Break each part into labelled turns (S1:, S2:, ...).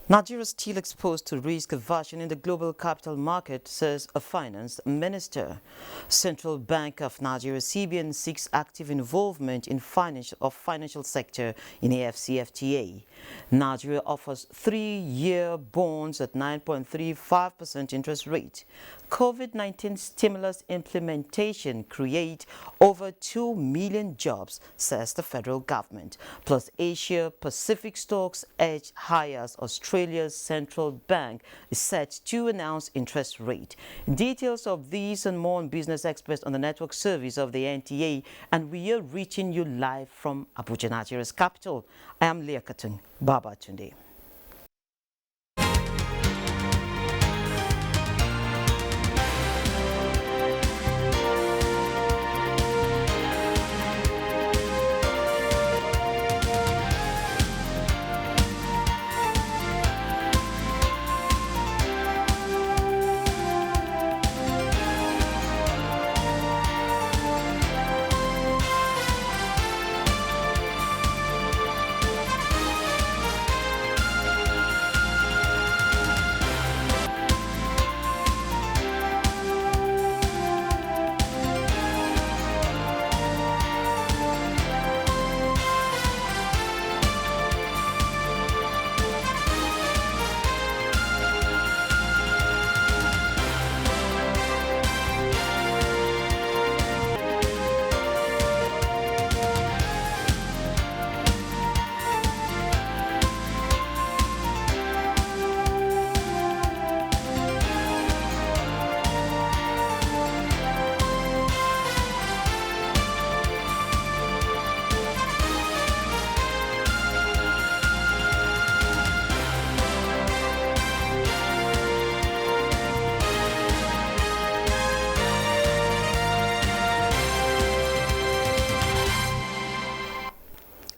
S1: Nigeria is still exposed to risk aversion in the global capital market, says a finance minister. Central Bank of Nigeria (CBN) seeks active involvement in financial sector in AFCFTA. Nigeria offers 3-year bonds at 9.35% interest rate. COVID-19 stimulus implementation create over 2 million jobs, says the federal government. Plus, Asia Pacific stocks edge higher as Australia's central bank is set to announce interest rate. Details of these and more on Business Express on the network service of the NTA, and we are reaching you live from Abuja, Nigeria's capital. I am Liakatun Babatunde.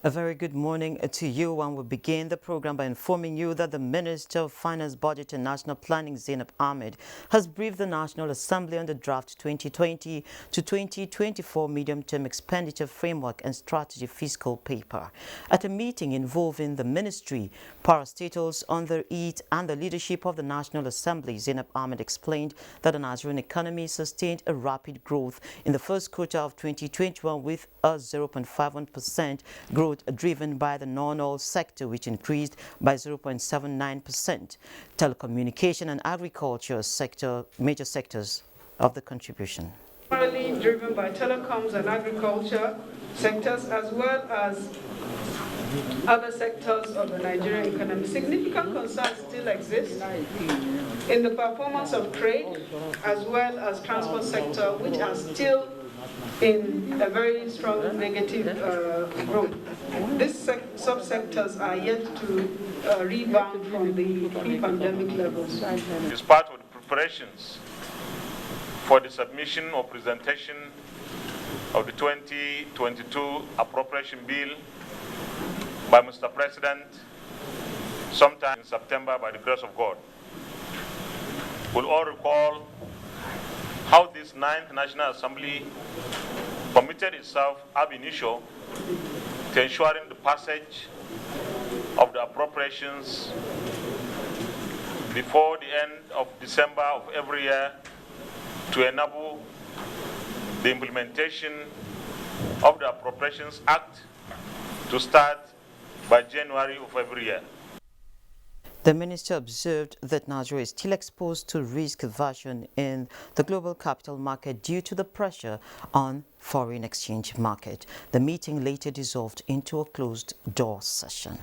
S1: A very good morning to you, and we begin the program by informing you that the Minister of Finance, Budget and National Planning, Zainab Ahmed, has briefed the National Assembly on the draft 2020 to 2024 medium-term expenditure framework and strategy fiscal paper. At a meeting involving the ministry, parastatals under it and the leadership of the National Assembly, Zainab Ahmed explained that the Nigerian economy sustained a rapid growth in the first quarter of 2021 with a 0.51% growth driven by the non-oil sector, which increased by 0.79%. Telecommunication and agriculture sector, major sectors of the contribution.
S2: Primarily driven by telecoms and agriculture sectors, as well as other sectors of the Nigerian economy. Significant concerns still exist in the performance of trade, as well as transport sector, which are still in a very strong negative growth. These subsectors are yet to rebound from the pre-pandemic levels.
S3: It's part of the preparations for the submission or presentation of the 2022 appropriation bill by Mr. President sometime in September by the grace of God. We'll all recall how this 9th National Assembly committed itself ab initio to ensuring the passage of the appropriations before the end of December of every year to enable the implementation of the Appropriations Act to start by January of every year.
S1: The minister observed that Nigeria is still exposed to risk aversion in the global capital market due to the pressure on foreign exchange market. The meeting later dissolved into a closed-door session.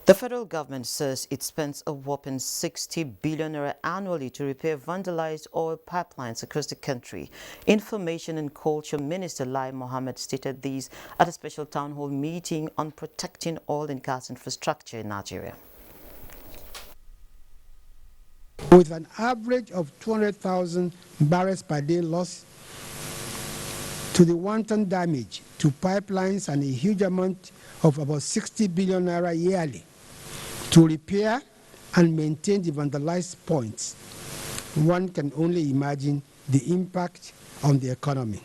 S1: The federal government says it spends a whopping 60 billion naira annually to repair vandalized oil pipelines across the country. Information and Culture Minister Lai Mohammed stated these at a special town hall meeting on protecting oil and gas infrastructure in Nigeria.
S4: With an average of 200,000 barrels per day loss to the wanton damage to pipelines and a huge amount of about 60 billion naira yearly to repair and maintain the vandalized points, one can only imagine the impact on the economy.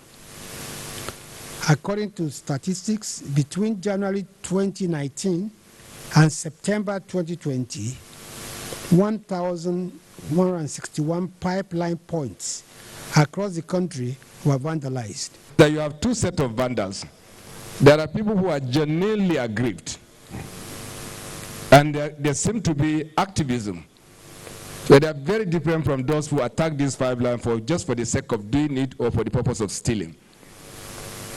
S4: According to statistics, between January 2019 and September 2020, 1,161 pipeline points across the country were vandalized.
S5: That you have two sets of vandals. There are people who are genuinely aggrieved, and there seem to be activism. So they are very different from those who attack this pipeline just for the sake of doing it or for the purpose of stealing.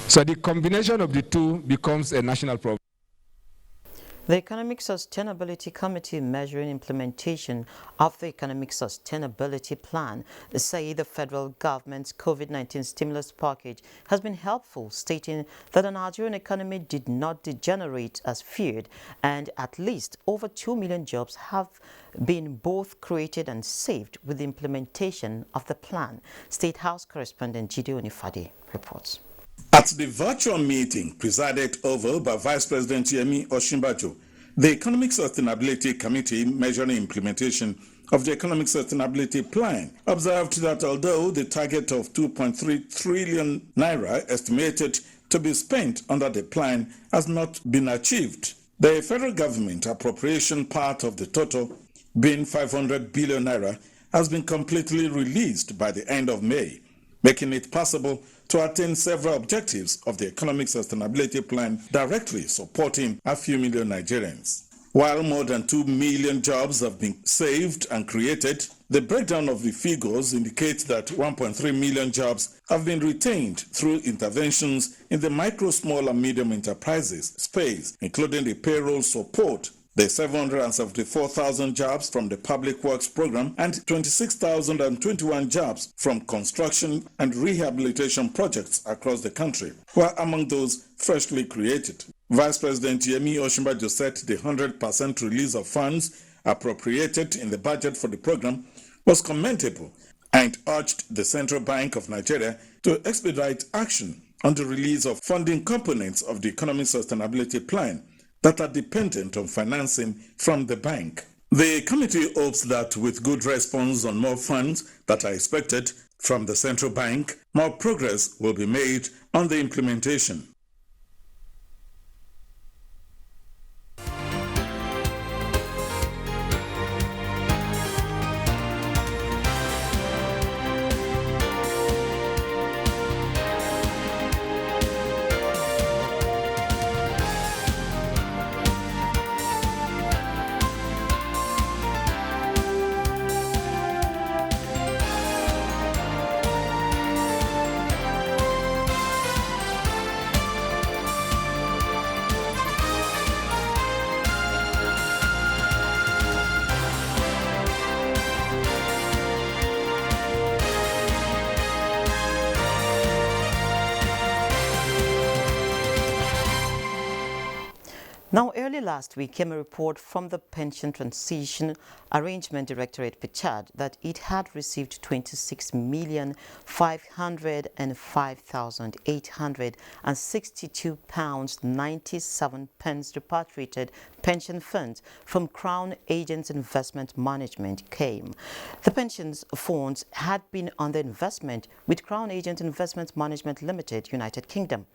S5: So the combination of the two becomes a national problem.
S1: The Economic Sustainability Committee measuring implementation of the Economic Sustainability Plan say the federal government's COVID-19 stimulus package has been helpful, stating that the Nigerian economy did not degenerate as feared and at least over 2 million jobs have been both created and saved with the implementation of the plan. State House correspondent Jide Onifade reports.
S6: At the virtual meeting presided over by Vice President Yemi Osinbajo, the Economic Sustainability Committee measuring implementation of the Economic Sustainability Plan observed that although the target of 2.3 trillion naira estimated to be spent under the plan has not been achieved, the federal government appropriation part of the total, being 500 billion naira, has been completely released by the end of May, making it possible to attain several objectives of the Economic Sustainability Plan, directly supporting a few million Nigerians. While more than 2 million jobs have been saved and created, the breakdown of the figures indicates that 1.3 million jobs have been retained through interventions in the micro, small and medium enterprises space, including the payroll support, the 774,000 jobs from the Public Works Program, and 26,021 jobs from construction and rehabilitation projects across the country were among those freshly created. Vice President Yemi Osinbajo said the 100% release of funds appropriated in the budget for the program was commendable and urged the Central Bank of Nigeria to expedite action on the release of funding components of the Economic Sustainability Plan that are dependent on financing from the bank. The committee hopes that with good response on more funds that are expected from the central bank, more progress will be made on the implementation.
S1: Now, early last week came a report from the Pension Transition Arrangement Directorate, PCAD, that it had received 26,505,862 pounds 97 pence repatriated pension funds from Crown Agents Investment Management (CAIM). The pensions funds had been under investment with Crown Agent Investment Management Limited, United Kingdom.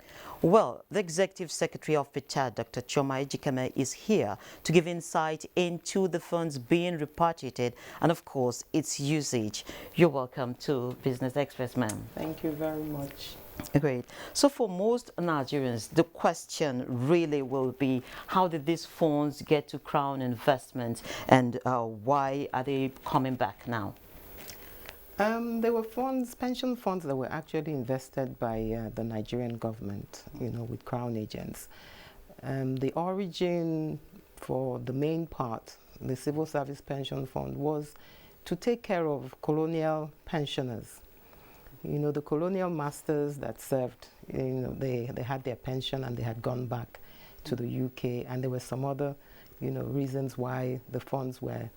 S1: Well, the Executive Secretary of PCAD, Dr. Choma Ejikeme, is here to give insight into the funds being repatriated and, of course, its usage. You're welcome to Business Express, ma'am.
S7: Thank you very much.
S1: Great. So for most Nigerians, the question really will be, how did these funds get to Crown Investments and why are they coming back now?
S7: There were pension funds that were actually invested by the Nigerian government, with Crown agents. The origin for the main part, the Civil Service Pension Fund, was to take care of colonial pensioners. The colonial masters that served, they had their pension and they had gone back to the UK, and there were some other, reasons why the funds were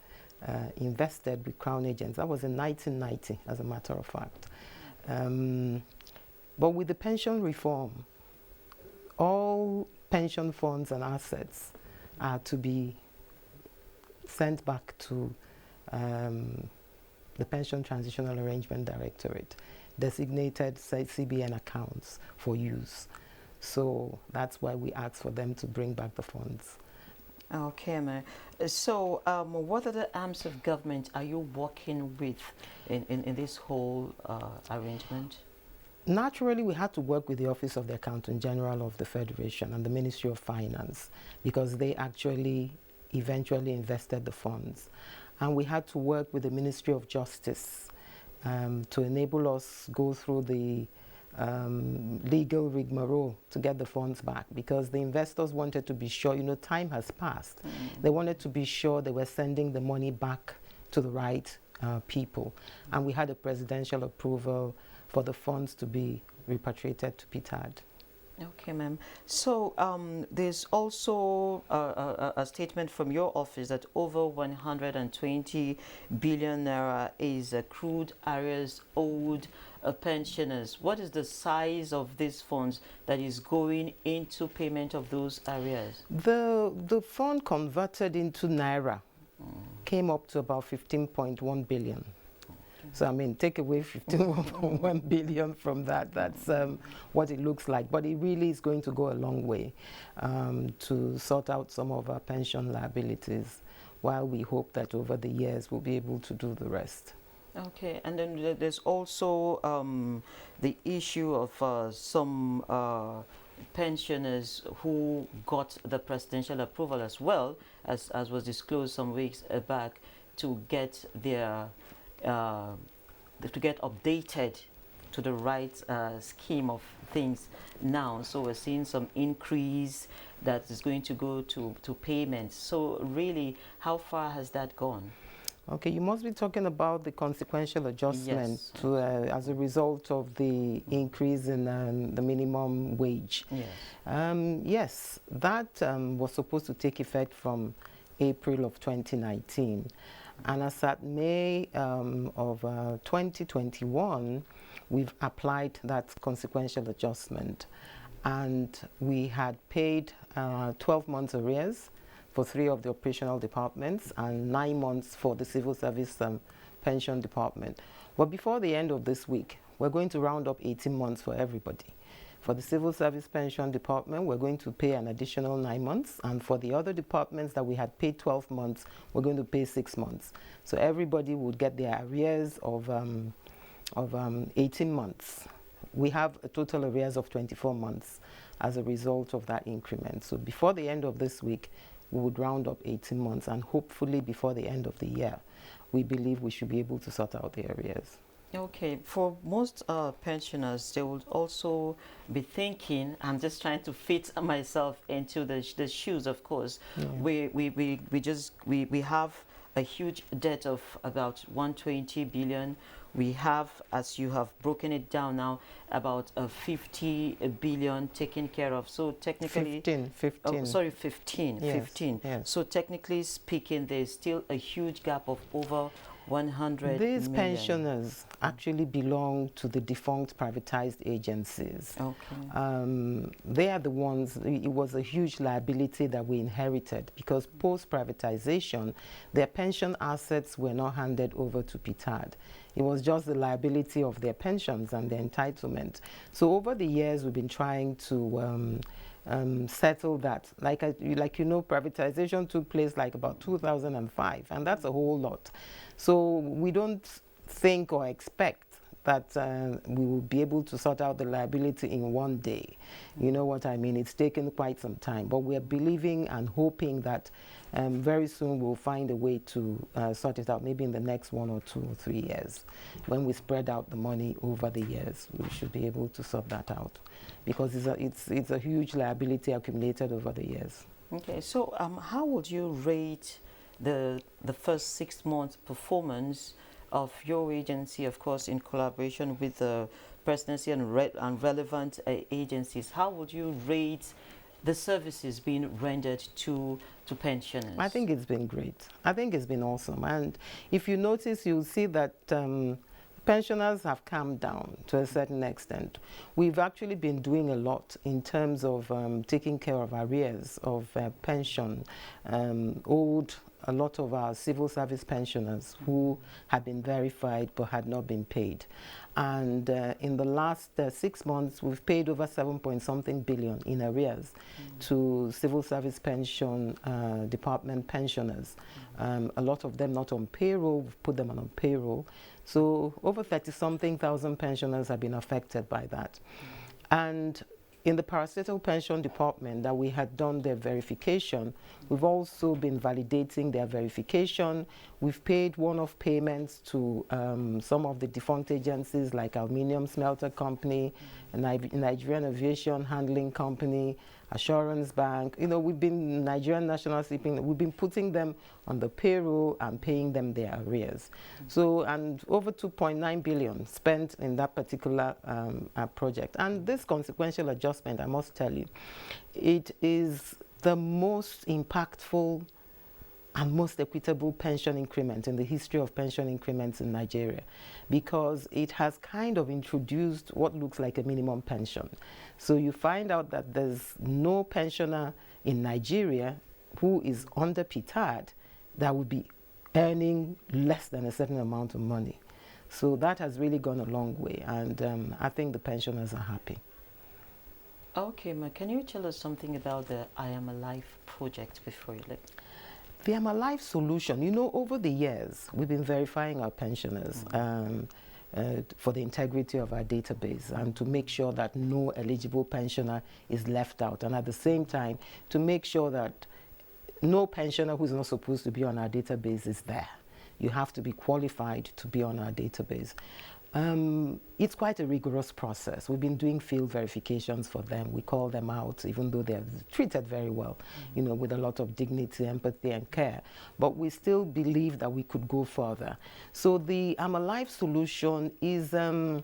S7: invested with Crown agents. That was in 1990, as a matter of fact. But with the pension reform, all pension funds and assets are to be sent back to the Pension Transitional Arrangement Directorate, designated CBN accounts for use. So that's why we asked for them to bring back the funds.
S1: Okay, ma'am. So, what other arms of government are you working with in this whole arrangement?
S7: Naturally, we had to work with the Office of the Accountant General of the Federation and the Ministry of Finance because they actually eventually invested the funds. And we had to work with the Ministry of Justice to enable us go through the legal rigmarole to get the funds back because the investors wanted to be sure, you know, time has passed. They wanted to be sure they were sending the money back to the right people. And we had a presidential approval for the funds to be repatriated to PTAD.
S1: Okay, ma'am. So there's also a statement from your office that over 120 billion naira is accrued arrears owed pensioners. What is the size of these funds that is going into payment of those arrears?
S7: The fund converted into naira came up to about 15.1 billion. So, I mean, take away 15.1 billion from that, that's what it looks like. But it really is going to go a long way to sort out some of our pension liabilities, while we hope that over the years we'll be able to do the rest.
S1: Okay, and then there's also the issue of some pensioners who got the presidential approval as well, as was disclosed some weeks back, to get their to get updated to the right scheme of things now. So we're seeing some increase that is going to go to payments. So really, how far has that gone?
S7: Okay, you must be talking about the consequential adjustment to, as a result of the increase in the minimum wage.
S1: Yes.
S7: Yes, that was supposed to take effect from April of 2019. And as at May of 2021, we've applied that consequential adjustment. And we had paid 12 months arrears for 3 of the operational departments and 9 months for the civil service pension department. But before the end of this week, we're going to round up 18 months for everybody. For the civil service pension department, we're going to pay an additional 9 months. And for the other departments that we had paid 12 months, we're going to pay 6 months. So everybody would get their arrears of 18 months. We have a total arrears of 24 months as a result of that increment. So before the end of this week, we would round up 18 months. And hopefully before the end of the year, we believe we should be able to sort out the arrears.
S1: Okay, for most pensioners, they would also be thinking, I'm just trying to fit myself into the shoes, of course. Yeah. We have a huge debt of about 120 billion. We have, as you have broken it down now, about 50 billion taken care of. So technically...
S7: 15.
S1: Oh, sorry, 15.
S7: Yes,
S1: 15.
S7: yes.
S1: So technically speaking, there's still a huge gap of over 100
S7: These
S1: million.
S7: Pensioners actually belong to the defunct privatized agencies.
S1: Okay.
S7: They are the ones, it was a huge liability that we inherited because post-privatization, their pension assets were not handed over to PTAD. It was just the liability of their pensions and their entitlement. So over the years, we've been trying to settle that. Like you know, privatization took place like about 2005, and that's a whole lot. So we don't think or expect that we will be able to sort out the liability in one day. You know what I mean? It's taken quite some time, but we're believing and hoping that very soon we'll find a way to sort it out, maybe in the next 1 or 2 or 3 years. When we spread out the money over the years, we should be able to sort that out because it's a huge liability accumulated over the years.
S1: Okay, so how would you rate the first 6 months performance of your agency, of course, in collaboration with the presidency and relevant agencies? How would you rate the services being rendered to pensioners?
S7: I think it's been great. I think it's been awesome. And if you notice, you'll see that pensioners have calmed down to a certain extent. We've actually been doing a lot in terms of taking care of arrears of pension, owed a lot of our civil service pensioners who had been verified but had not been paid. And in the last 6 months, we've paid over 7-point-something billion in arrears to civil service pension department pensioners. A lot of them not on payroll, we've put them on payroll. So over 30-something thousand pensioners have been affected by that. And in the parastatal pension department that we had done their verification, we've also been validating their verification. We've paid one-off payments to some of the defunct agencies like Aluminium Smelter Company, Nigerian Aviation Handling Company, Assurance Bank. You know, we've been, Nigerian National Shipping, we've been putting them on the payroll and paying them their arrears. So, and over 2.9 billion spent in that particular project. And this consequential adjustment, I must tell you, it is the most impactful and most equitable pension increment in the history of pension increments in Nigeria, because it has kind of introduced what looks like a minimum pension. So you find out that there's no pensioner in Nigeria who is under PTAD that would be earning less than a certain amount of money. So that has really gone a long way, and I think the pensioners are happy.
S1: Okay, ma, can you tell us something about the I Am Alive project before you leave?
S7: The I'm Alive solution, you know, over the years, we've been verifying our pensioners for the integrity of our database and to make sure that no eligible pensioner is left out. And at the same time, to make sure that no pensioner who's not supposed to be on our database is there. You have to be qualified to be on our database. It's quite a rigorous process. We've been doing field verifications for them. We call them out, even though they're treated very well, you know, with a lot of dignity, empathy, and care. But we still believe that we could go further. So the I'm Alive solution is a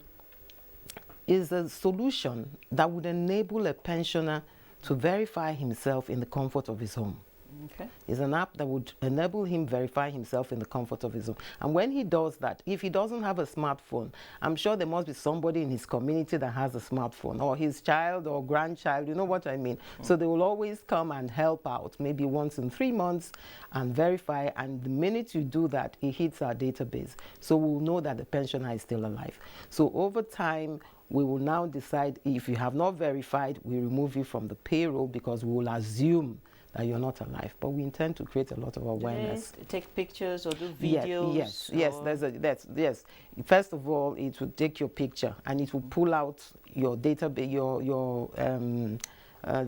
S7: solution that would enable a pensioner to verify himself in the comfort of his home. Okay. It's an app that would enable him verify himself in the comfort of his home. And when he does that, if he doesn't have a smartphone, I'm sure there must be somebody in his community that has a smartphone, or his child or grandchild, you know what I mean? So they will always come and help out, maybe once in 3 months, and verify. And the minute you do that, it hits our database. So we'll know that the pensioner is still alive. So over time, we will now decide if you have not verified, we remove you from the payroll because we will assume that you're not alive. But we intend to create a lot of awareness.
S1: Take pictures or do videos?
S7: Yes. First of all, it will take your picture and it will pull out your database, your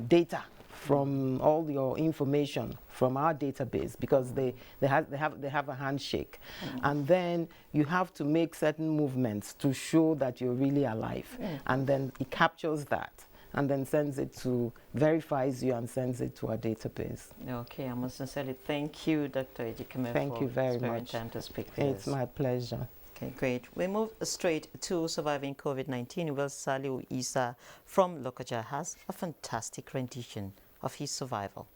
S7: data from all your information from our database, because they have a handshake. And then you have to make certain movements to show that you're really alive. And then it captures that and then sends it to, verifies you and sends it to our database.
S1: Okay, I must sincerely thank you, Dr. Ejikeme,
S7: thank you very much.
S1: Time to speak to
S7: It's
S1: us.
S7: my pleasure.
S1: Okay, great. We move straight to surviving COVID-19. Well, Saliu Isa from Lokoja has a fantastic rendition of his survival.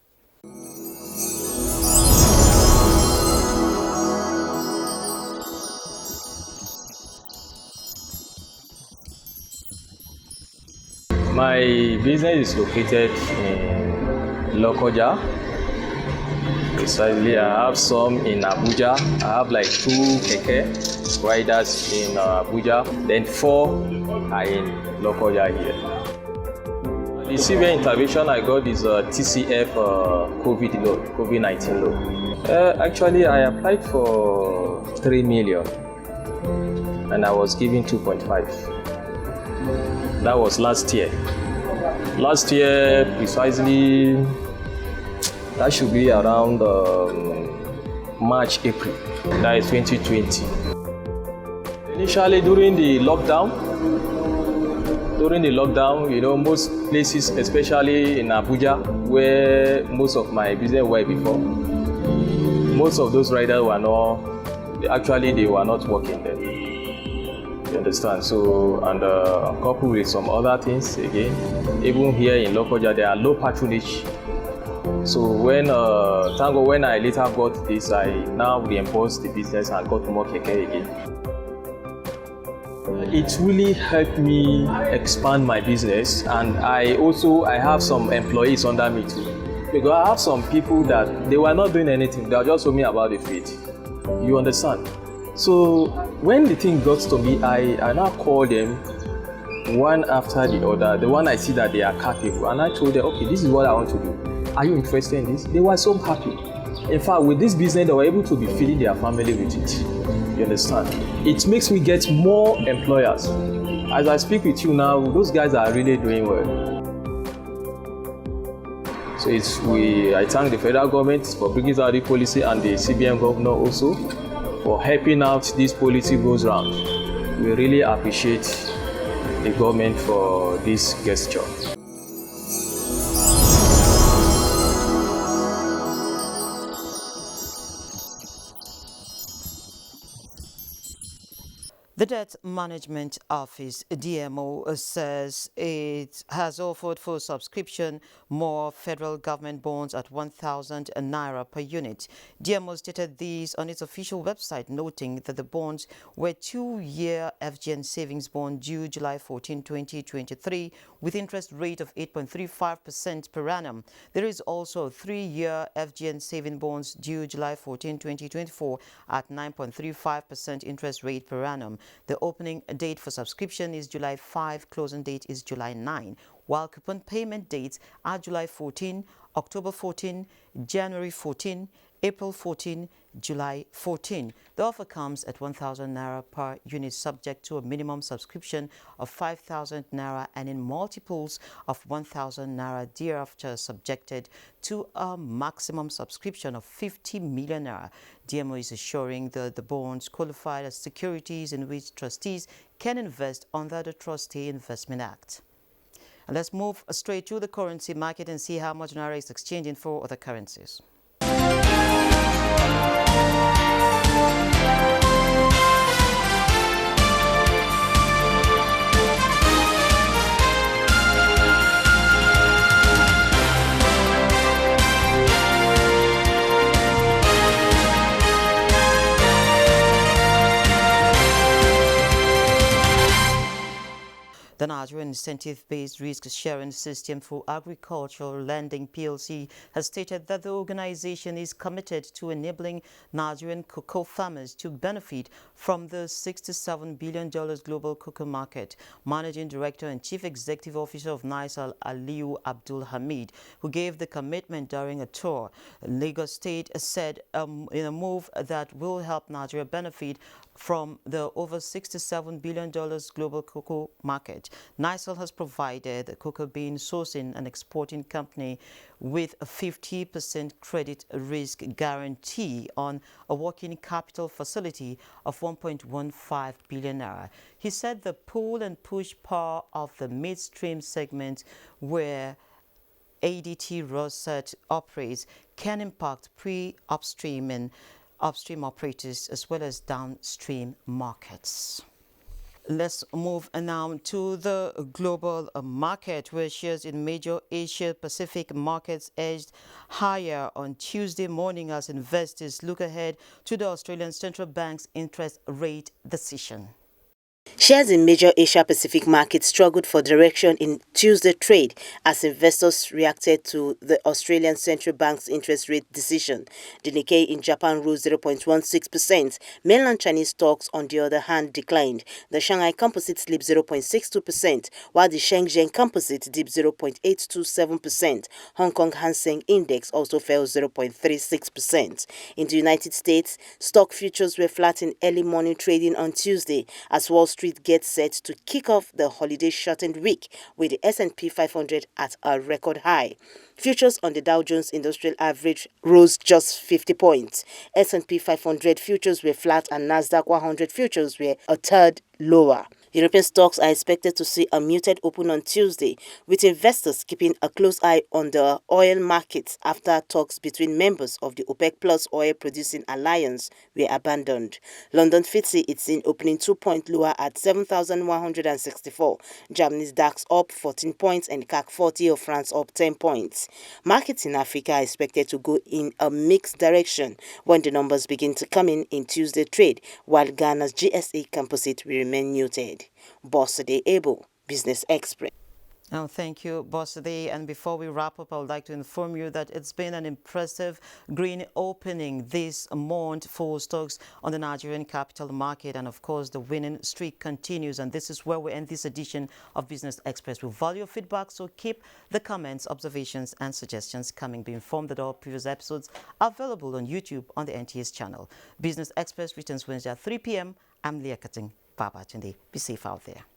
S8: My business is located in Lokoja. Precisely, I have some in Abuja. I have like 2 keke riders in Abuja, then 4 are in Lokoja here. The severe intervention I got is a TCF COVID-19 loan. Actually, I applied for 3 million and I was given 2.5. That was last year. Last year, precisely, that should be around March, April. That is 2020. Initially, during the lockdown, you know, most places, especially in Abuja, where most of my business were before, most of those riders were not, actually they were not working there. You understand? So, and coupled with some other things again, even here in Lokoja, there are low patronage. So when, thank God, when I later got this, I now reimbursed the business and got more keke again. It really helped me expand my business, and I have some employees under me too. Because I have some people that they were not doing anything, they were just told me about the faith. You understand? So when the thing got to me, I now called them one after the other, the one I see that they are capable, and I told them, okay, this is what I want to do. Are you interested in this? They were so happy. In fact, with this business, they were able to be feeding their family with it. You understand? It makes me get more employers. As I speak with you now, those guys are really doing well. So I thank the federal government for bringing out the policy and the CBN governor also for helping out this policy goes round. We really appreciate the government for this gesture.
S1: The Debt Management Office, DMO, says it has offered for subscription more federal government bonds at 1,000 naira per unit. DMO stated this on its official website, noting that the bonds were 2-year FGN savings bond due July 14, 2023, with interest rate of 8.35% per annum. There is also a 3-year FGN saving bonds due July 14, 2024 at 9.35% interest rate per annum. The opening date for subscription is July 5, closing date is July 9, while coupon payment dates are July 14, October 14, January 14, April 14, July 14. The offer comes at 1,000 naira per unit, subject to a minimum subscription of 5,000 naira and in multiples of 1,000 naira, thereafter subjected to a maximum subscription of 50 million naira. DMO is assuring that the bonds qualified as securities in which trustees can invest under the Trustee Investment Act. And let's move straight to the currency market and see how much naira is exchanging for other currencies. The Nigerian Incentive-Based Risk-Sharing System for Agricultural Lending PLC has stated that the organization is committed to enabling Nigerian cocoa farmers to benefit from the $67 billion global cocoa market. Managing Director and Chief Executive Officer of NISAL, Aliyu Abdul Hamid, who gave the commitment during a tour, Lagos State said in a move that will help Nigeria benefit from the over $67 billion global cocoa market. NISAL has provided the cocoa bean sourcing and exporting company with a 50% credit risk guarantee on a working capital facility of 1.15 billion naira. He said the pull and push power of the midstream segment where ADT Rosset operates can impact pre-upstream and upstream operators as well as downstream markets. Let's move now to the global market, where shares in major Asia-Pacific markets edged higher on Tuesday morning as investors look ahead to the Australian Central Bank's interest rate decision.
S9: Shares in major Asia-Pacific markets struggled for direction in Tuesday trade as investors reacted to the Australian Central Bank's interest rate decision. The Nikkei in Japan rose 0.16%. Mainland Chinese stocks, on the other hand, declined. The Shanghai Composite slipped 0.62%, while the Shenzhen Composite dipped 0.827%. Hong Kong Hang Seng Index also fell 0.36%. In the United States, stock futures were flat in early morning trading on Tuesday as Wall Street gets set to kick off the holiday-shortened week with the S&P 500 at a record high. Futures on the Dow Jones Industrial Average rose just 50 points. S&P 500 futures were flat and Nasdaq 100 futures were a third lower. European stocks are expected to see a muted open on Tuesday, with investors keeping a close eye on the oil markets after talks between members of the OPEC Plus oil-producing alliance were abandoned. London FTSE is seen opening 2 points lower at 7,164. Germany's DAX up 14 points and CAC 40 of France up 10 points. Markets in Africa are expected to go in a mixed direction when the numbers begin to come in Tuesday trade, while Ghana's GSA Composite will remain muted. Boss Able, Business Express.
S1: Oh, thank you, Bossady. And before we wrap up, I would like to inform you that it's been an impressive green opening this month for stocks on the Nigerian capital market. And of course, the winning streak continues. And this is where we end this edition of Business Express. We value your feedback, so keep the comments, observations, and suggestions coming. Be informed that all previous episodes are available on YouTube on the NTA's channel. Business Express returns Wednesday at 3 p.m. I'm Leah Kating. Baba Tunde. Be safe out there.